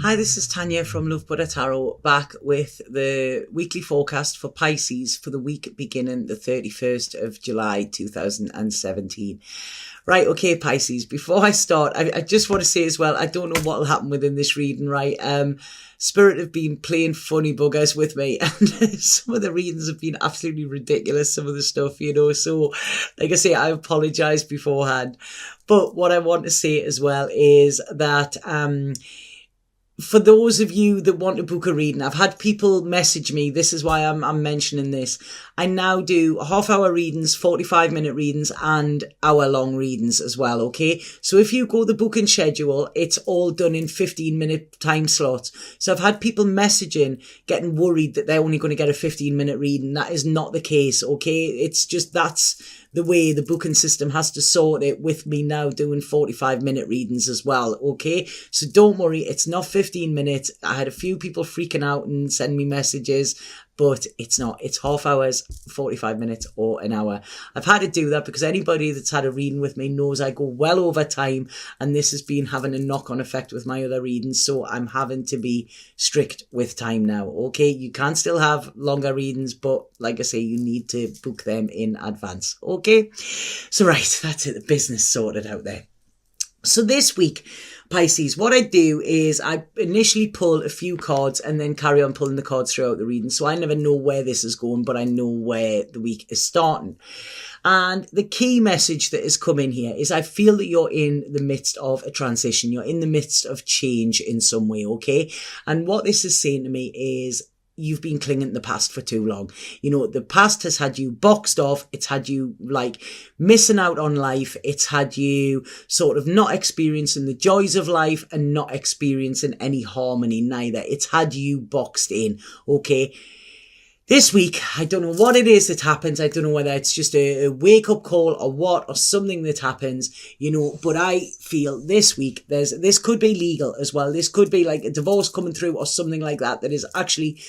Hi, this is Tanya from Love Buddha Tarot, back with the weekly forecast for Pisces for the week beginning the 31st of July 2017. Right, okay, Pisces, before I start, I just want to say as well, I don't know what will happen within this reading, right? Spirit have been playing funny buggers with me, and some of the readings have been absolutely ridiculous, some of the stuff, so like I say, I apologise beforehand. But what I want to say as well is that for those of you that want to book a reading, I've had people message me. This is why I'm mentioning this. I now do half-hour readings, 45-minute readings, and hour-long readings as well, okay? So if you go the booking schedule, it's all done in 15-minute time slots. So I've had people messaging, getting worried that they're only going to get a 15-minute reading. That is not the case, okay? It's just that's the way the booking system has to sort it, with me now doing 45-minute readings as well, okay? So don't worry, it's not 15 minutes. I had a few people freaking out and send me messages, but it's not. It's half hours, 45 minutes or an hour. I've had to do that because anybody that's had a reading with me knows I go well over time, and this has been having a knock-on effect with my other readings, so I'm having to be strict with time now, okay? You can still have longer readings, but like I say, you need to book them in advance, okay? So right, that's it, the business sorted out there. So this week, Pisces, what I do is I initially pull a few cards and then carry on pulling the cards throughout the reading. So I never know where this is going, but I know where the week is starting. And the key message that has come in here is I feel that you're in the midst of a transition. You're in the midst of change in some way, okay? And what this is saying to me is you've been clinging to the past for too long. The past has had you boxed off. It's had you like missing out on life. It's had you sort of not experiencing the joys of life and not experiencing any harmony neither. It's had you boxed in, okay? This week, I don't know what it is that happens. I don't know whether it's just a wake-up call or what, or something that happens, but I feel this week, this could be legal as well. This could be like a divorce coming through or something like that is actually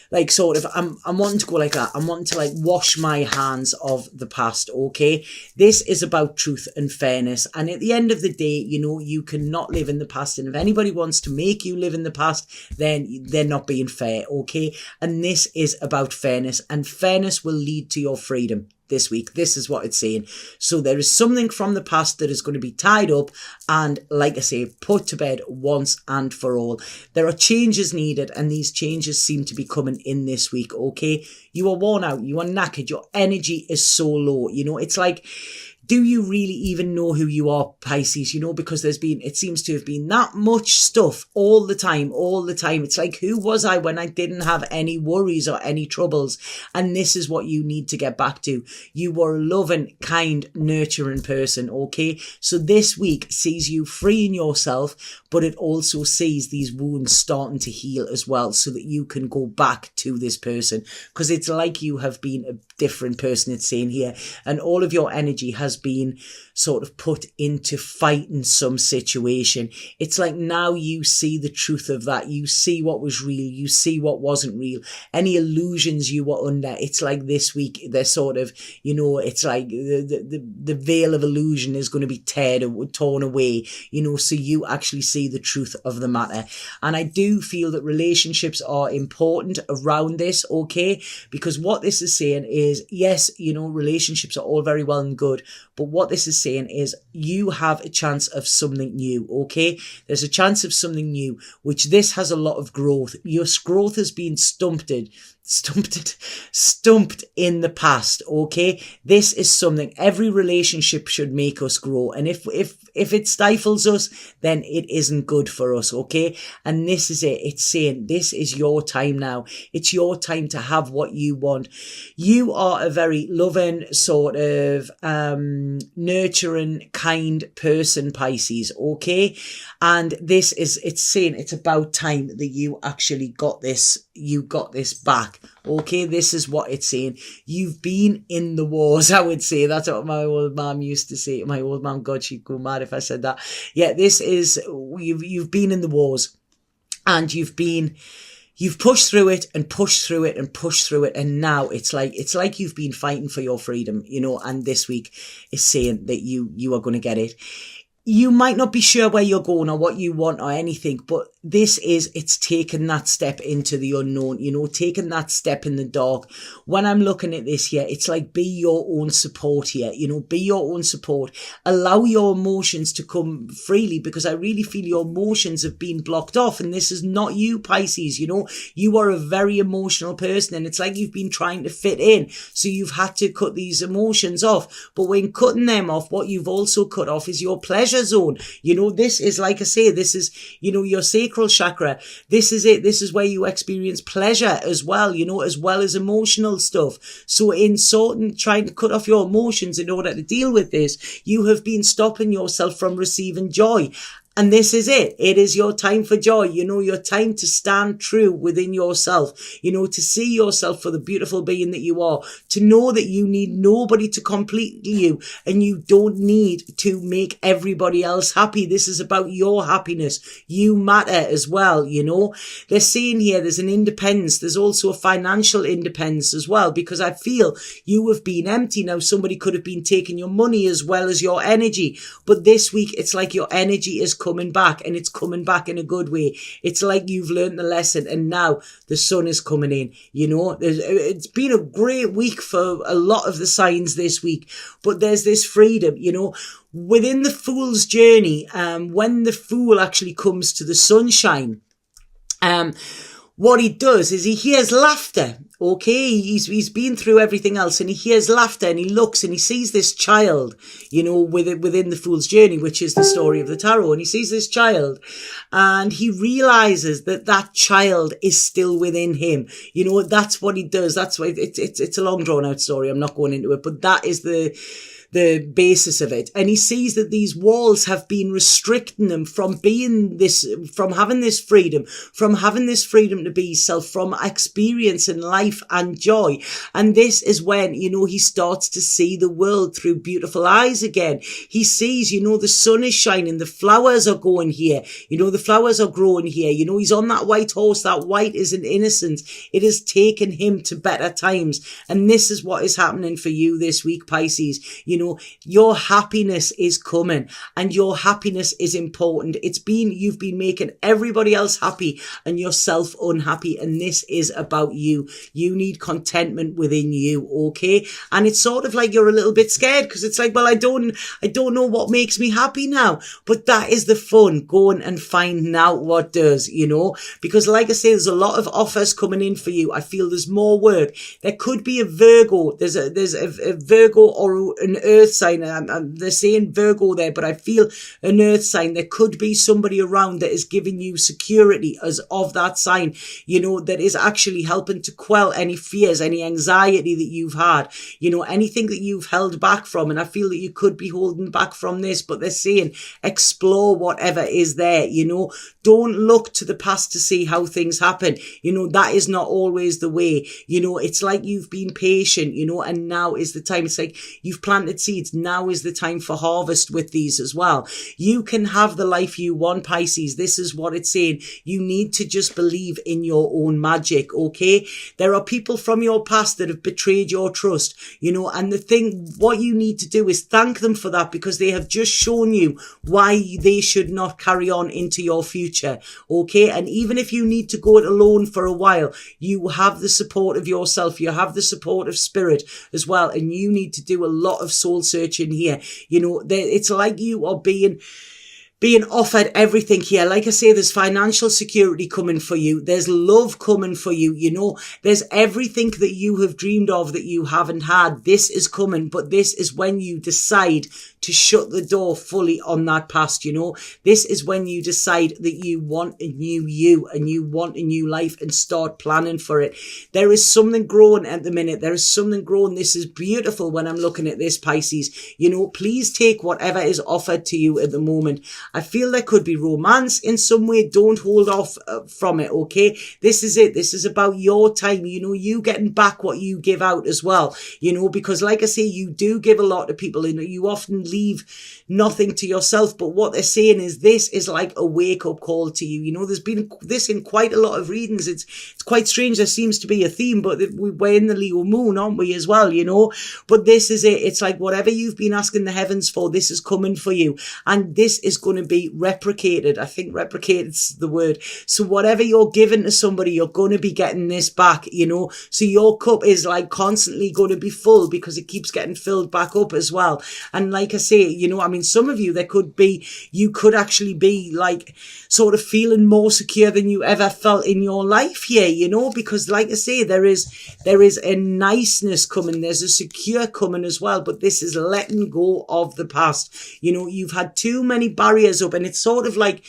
like sort of, I'm wanting to go like that. I'm wanting to like wash my hands of the past, okay? This is about truth and fairness. And at the end of the day, you cannot live in the past. And if anybody wants to make you live in the past, then they're not being fair, okay? And this is about fairness, and fairness will lead to your freedom. This week, this is what it's saying. So there is something from the past that is going to be tied up and, like I say, put to bed once and for all. There are changes needed, and these changes seem to be coming in this week, okay? You are worn out, you are knackered, your energy is so low. It's like, do you really even know who you are, Pisces? Because it seems to have been that much stuff all the time. It's like, who was I when I didn't have any worries or any troubles? And this is what you need to get back to. You were a loving, kind, nurturing person, okay? So this week sees you freeing yourself, but it also sees these wounds starting to heal as well, so that you can go back to this person. Because it's like you have been a different person, it's saying here, and all of your energy has been sort of put into fighting some situation. It's like now you see the truth of that. You see what was real. You see what wasn't real. Any illusions you were under. It's like this week they're sort of, it's like the veil of illusion is going to be torn away, so you actually see the truth of the matter. And I do feel that relationships are important around this, okay? Because what this is saying is, yes, relationships are all very well and good, but what this is saying is you have a chance of something new, okay? There's a chance of something new, which this has a lot of growth. Your growth has been stumped in the past, okay? This is something every relationship should make us grow. And if it stifles us, then it isn't good for us, okay? And this is it. It's saying this is your time now. It's your time to have what you want. You are a very loving, sort of nurturing, kind person, Pisces, okay? And it's saying it's about time that you actually got this back, okay? This is what it's saying. You've been in the wars, I would say. That's what my old mom used to say. My old mom, God, she'd go mad if I said that. Yeah, this is, you've been in the wars, and you've pushed through it and pushed through it and pushed through it. And now it's like you've been fighting for your freedom, and this week is saying that you are going to get it. you might not be sure where you're going or what you want or anything, but it's taking that step into the unknown, taking that step in the dark. When I'm looking at this here, it's like, be your own support here, be your own support. Allow your emotions to come freely, because I really feel your emotions have been blocked off. And this is not you, Pisces, you are a very emotional person, and it's like you've been trying to fit in. So you've had to cut these emotions off. But when cutting them off, what you've also cut off is your pleasure zone. This is, like I say, this is, your sacral chakra. This is it. This is where you experience pleasure as well, as well as emotional stuff. So in trying to cut off your emotions in order to deal with this, you have been stopping yourself from receiving joy. And this is it. It is your time for joy. Your time to stand true within yourself, to see yourself for the beautiful being that you are, to know that you need nobody to complete you, and you don't need to make everybody else happy. This is about your happiness. You matter as well, They're saying here there's an independence. There's also a financial independence as well, because I feel you have been empty. Now, somebody could have been taking your money as well as your energy. But this week, it's like your energy is coming back, and it's coming back in a good way. It's like you've learned the lesson, and now the sun is coming in. It's been a great week for a lot of the signs this week, but there's this freedom, within the fool's journey. When the fool actually comes to the sunshine, what he does is he hears laughter. Okay, he's been through everything else, and he hears laughter, and he looks and he sees this child, within the fool's journey, which is the story of the tarot. And he sees this child, and he realizes that child is still within him. That's what he does. That's why it's a long drawn out story. I'm not going into it, but that is the basis of it. And he sees that these walls have been restricting him from having this freedom to be self, from experiencing life and joy. And this is when, he starts to see the world through beautiful eyes again. He sees, the sun is shining, the flowers are going here, the flowers are growing here, he's on that white horse. That white isn't innocent. It has taken him to better times. And this is what is happening for you this week, Pisces. Your happiness is coming, and your happiness is important. You've been making everybody else happy and yourself unhappy. And this is about you. You need contentment within you. Okay. And it's sort of like you're a little bit scared, because it's like, well, I don't know what makes me happy now, but that is the fun, going and finding out what does, because like I say, there's a lot of offers coming in for you. I feel there's more work. There could be a Virgo. There's a Virgo or an earth sign. They're saying Virgo there, but I feel an earth sign. There could be somebody around that is giving you security as of that sign, that is actually helping to quell any fears, any anxiety that you've had, anything that you've held back from. And I feel that you could be holding back from this, but they're saying explore whatever is there, don't look to the past to see how things happen. That is not always the way. It's like you've been patient, and now is the time. It's like you've planted seeds. Now is the time for harvest with these as well. You can have the life you want, Pisces. This is what it's saying. You need to just believe in your own magic, okay? There are people from your past that have betrayed your trust, and what you need to do is thank them for that, because they have just shown you why they should not carry on into your future, okay? And even if you need to go it alone for a while, you have the support of yourself. You have the support of spirit as well, and you need to do a lot of soul searching here. It's like you are being offered everything here. Like I say, there's financial security coming for you. There's love coming for you. There's everything that you have dreamed of that you haven't had. This is coming, but this is when you decide to shut the door fully on that past. This is when you decide that you want a new you and you want a new life, and start planning for it. There is something growing at the minute. There is something growing. This is beautiful when I'm looking at this, Pisces. Please take whatever is offered to you at the moment. I feel there could be romance in some way. Don't hold off from it, okay? This is it. This is about your time, you getting back what you give out as well, because like I say, you do give a lot to people, and you often leave nothing to yourself. But what they're saying is this is like a wake-up call to you. You know, there's been this in quite a lot of readings. It's quite strange. There seems to be a theme, but we're in the Leo moon, aren't we, as well, you know? But this is it. It's like whatever you've been asking the heavens for, this is coming for you. And this is going to be reciprocated. I think reciprocated's the word. So whatever you're giving to somebody, you're going to be getting this back, you know? So your cup is like constantly going to be full because it keeps getting filled back up as well. And like I say, you know, I mean, some of you, you could actually be like sort of feeling more secure than you ever felt in your life here, you know, because like I say, there is a niceness coming. There's a secure coming as well, but this is letting go of the past. You know, you've had too many barriers up, and it's sort of like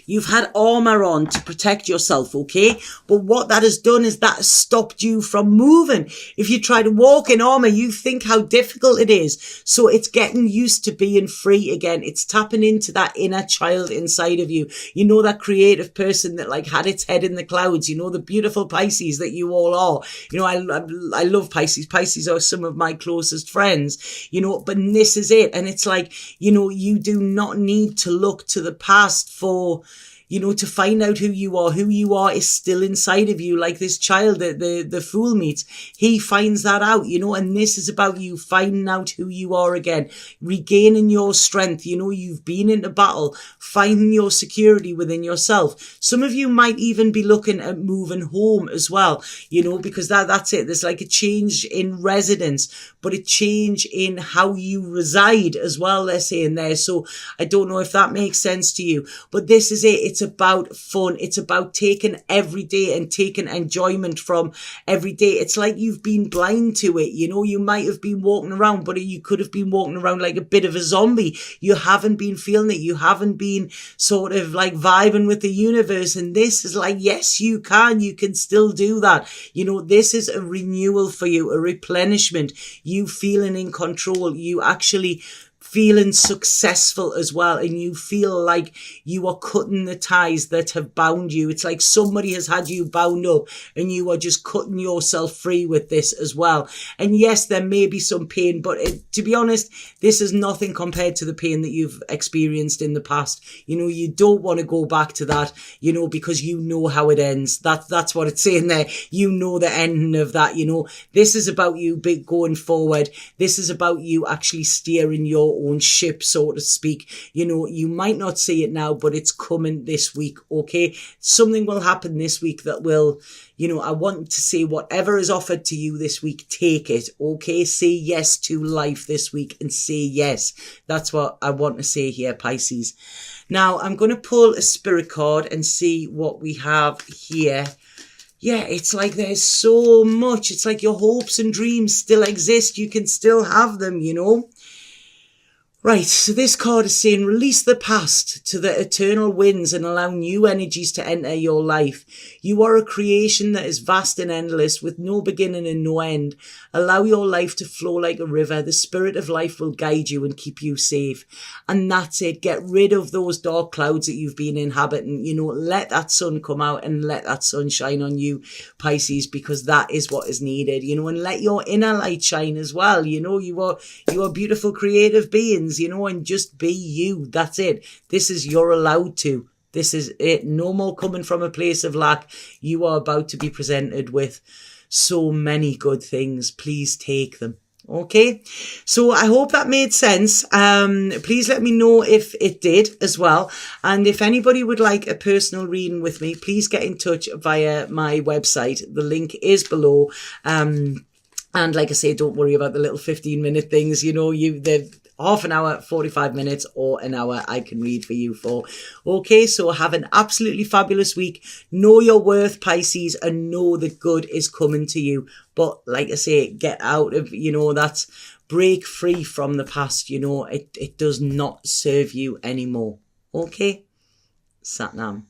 you've had armor on to protect yourself, okay? But what that has done is that has stopped you from moving. If you try to walk in armor, you think how difficult it is. So it's getting used to being free again. It's tapping into that inner child inside of you. You know, that creative person that like had its head in the clouds. You know, the beautiful Pisces that you all are. You know, I love Pisces. Pisces are some of my closest friends, you know, but this is it. And it's like, you know, you do not need to look to the past for, you know, to find out who you are. Who you are is still inside of you. Like this child that the fool meets, he finds that out, you know, and this is about you finding out who you are again, regaining your strength. You know, you've been into battle, finding your security within yourself. Some of you might even be looking at moving home as well, you know, because that's it. There's like a change in residence, but a change in how you reside as well, they're saying there. So I don't know if that makes sense to you, but this is it. It's about fun. It's about taking every day and taking enjoyment from every day. It's like you've been blind to it. You know, you might have been walking around, but you could have been walking around like a bit of a zombie. You haven't been feeling it. You haven't been sort of like vibing with the universe. And this is like, yes, you can still do that. You know, this is a renewal for you, a replenishment. You feeling in control. You actually feeling successful as well, and you feel like you are cutting the ties that have bound you. It's like somebody has had you bound up and you are just cutting yourself free with this as well. And yes, there may be some pain, but to be honest, this is nothing compared to the pain that you've experienced in the past. You know, you don't want to go back to that, you know, because you know how it ends. That's what it's saying there. You know the ending of that, you know. This is about you going forward. This is about you actually steering your own ship, so to speak. You know, you might not see it now, but it's coming this week, okay? Something will happen this week that will, you know, I want to say whatever is offered to you this week, take it, okay? Say yes to life this week and say yes. That's what I want to say here, Pisces. Now, I'm going to pull a spirit card and see what we have here. Yeah, it's like there's so much. It's like your hopes and dreams still exist. You can still have them, you know? Right, so this card is saying release the past to the eternal winds and allow new energies to enter your life. You are a creation that is vast and endless with no beginning and no end. Allow your life to flow like a river. The spirit of life will guide you and keep you safe. And that's it. Get rid of those dark clouds that you've been inhabiting. You know, let that sun come out and let that sun shine on you, Pisces, because that is what is needed. You know, and let your inner light shine as well. You know, you are beautiful creative beings, you know, and just be you. That's it. This is, you're allowed to. This is it. No more coming from a place of lack. You are about to be presented with so many good things. Please take them. Okay, so I hope that made sense. Please let me know if it did as well. And if anybody would like a personal reading with me, please get in touch via my website. The link is below. And like I say, don't worry about the little 15-minute things. You know, they're half an hour, 45 minutes, or an hour I can read for you for. Okay, so have an absolutely fabulous week. Know your worth, Pisces, and know the good is coming to you. But like I say, get out of, you know, that's break free from the past. You know, it does not serve you anymore. Okay, Satnam.